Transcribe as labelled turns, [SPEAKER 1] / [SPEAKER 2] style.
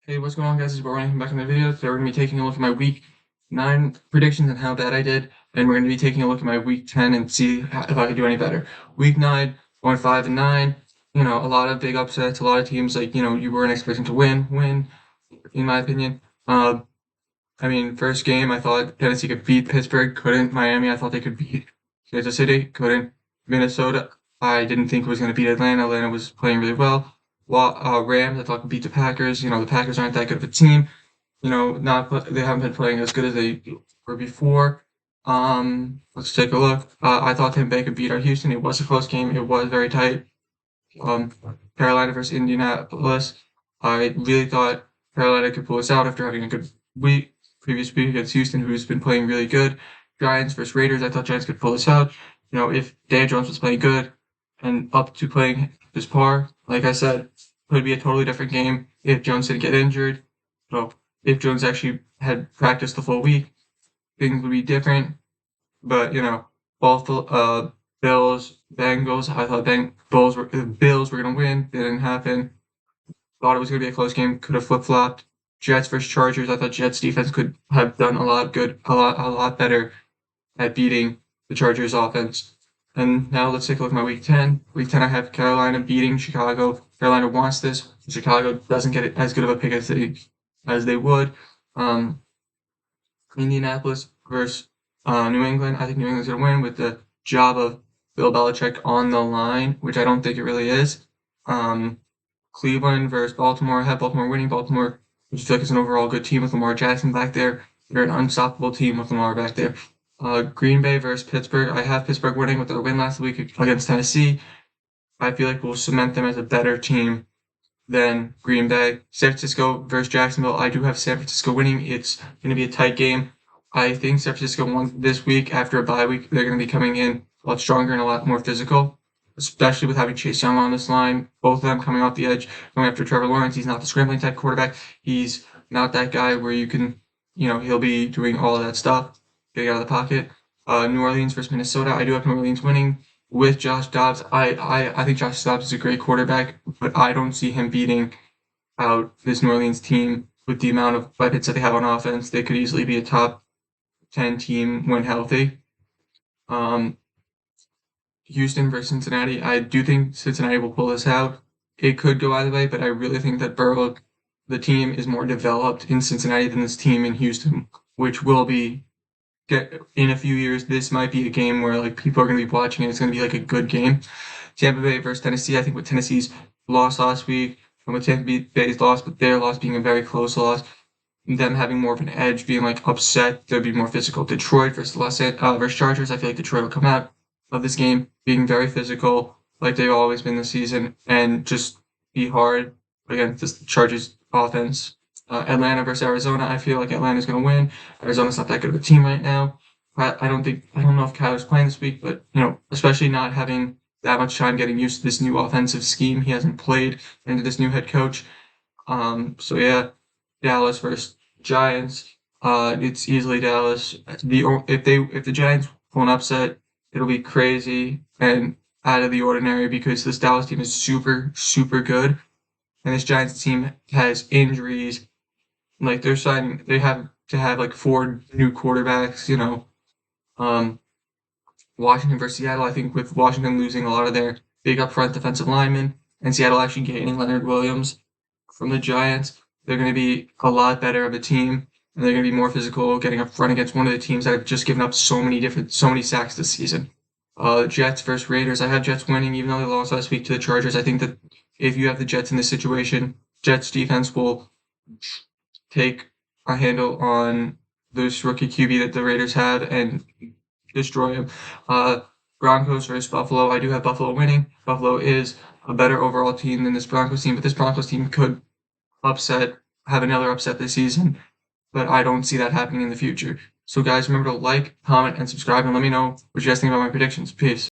[SPEAKER 1] Hey, what's going on, guys? This is Brian back in the video. Today we're going to be taking a look at my week 9 predictions and how bad I did. And we're going to be taking a look at my week 10 and see if I could do any better. Week 9, going 5-9. A lot of big upsets. A lot of teams you weren't expecting to win, in my opinion. First game, I thought Tennessee could beat Pittsburgh. Couldn't. Miami, I thought they could beat Kansas City. Couldn't. Minnesota, I didn't think was going to beat Atlanta. Atlanta was playing really well. Rams, I thought could beat the Packers. The Packers aren't that good of a team. They haven't been playing as good as they were before. Let's take a look. I thought Tampa Bay could beat our Houston. It was a close game. It was very tight. Carolina versus Indianapolis. I really thought Carolina could pull us out after having a good previous week against Houston, who's been playing really good. Giants versus Raiders. I thought Giants could pull us out. If Dan Jones was playing good and up to playing his par, like I said, it would be a totally different game if Jones didn't get injured. So if Jones actually had practiced the full week, things would be different. But Bills, Bengals. I thought Bills were gonna win. Didn't happen. Thought it was gonna be a close game. Could have flip flopped. Jets versus Chargers. I thought Jets defense could have done a lot better at beating the Chargers offense. And now let's take a look at my week 10. Week 10, I have Carolina beating Chicago. Carolina wants this. Chicago doesn't get it as good of a pick as they would. Indianapolis versus New England. I think New England's going to win with the job of Bill Belichick on the line, which I don't think it really is. Cleveland versus Baltimore. I have Baltimore winning. Baltimore, I feel like it's an overall good team with Lamar Jackson back there. They're an unstoppable team with Lamar back there. Green Bay versus Pittsburgh. I have Pittsburgh winning with their win last week against Tennessee. I feel like we'll cement them as a better team than Green Bay. San Francisco versus Jacksonville. I do have San Francisco winning. It's going to be a tight game. I think San Francisco won this week after a bye week. They're going to be coming in a lot stronger and a lot more physical, especially with having Chase Young on this line. Both of them coming off the edge, going after Trevor Lawrence. He's not the scrambling type quarterback. He's not that guy where you can, he'll be doing all of that stuff, getting out of the pocket. New Orleans versus Minnesota. I do have New Orleans winning with Josh Dobbs. I think Josh Dobbs is a great quarterback, but I don't see him beating out this New Orleans team with the amount of weapons that they have on offense. They could easily be a top 10 team when healthy. Houston versus Cincinnati. I do think Cincinnati will pull this out. It could go either way, but I really think that Burrow, the team, is more developed in Cincinnati than this team in Houston, which will be in a few years. This might be a game where people are going to be watching and it's going to be a good game. Tampa Bay versus Tennessee. I think with Tennessee's loss last week and with Tampa Bay's loss, but their loss being a very close loss, them having more of an edge, being upset, they'll be more physical. Detroit versus versus Chargers. I feel like Detroit will come out of this game being very physical, like they've always been this season, and just be hard against this Chargers offense. Atlanta versus Arizona. I feel like Atlanta's going to win. Arizona's not that good of a team right now. I don't know if Kyler's playing this week, but especially not having that much time getting used to this new offensive scheme. He hasn't played under this new head coach. So yeah, Dallas versus Giants. It's easily Dallas. If the Giants pull an upset, it'll be crazy and out of the ordinary because this Dallas team is super, super good. And this Giants team has injuries. They have to have 4 new quarterbacks, Washington versus Seattle. I think with Washington losing a lot of their big upfront defensive linemen and Seattle actually gaining Leonard Williams from the Giants, they're going to be a lot better of a team. And they're going to be more physical, getting up front against one of the teams that have just given up so many sacks this season. Jets versus Raiders. I have Jets winning, even though they lost last week to the Chargers. I think that if you have the Jets in this situation, Jets defense will take a handle on this rookie QB that the Raiders have and destroy him. Broncos versus Buffalo. I do have Buffalo winning. Buffalo is a better overall team than this Broncos team, but this Broncos team could have another upset this season, but I don't see that happening in the future. So guys, remember to like, comment, and subscribe, and let me know what you guys think about my predictions. Peace.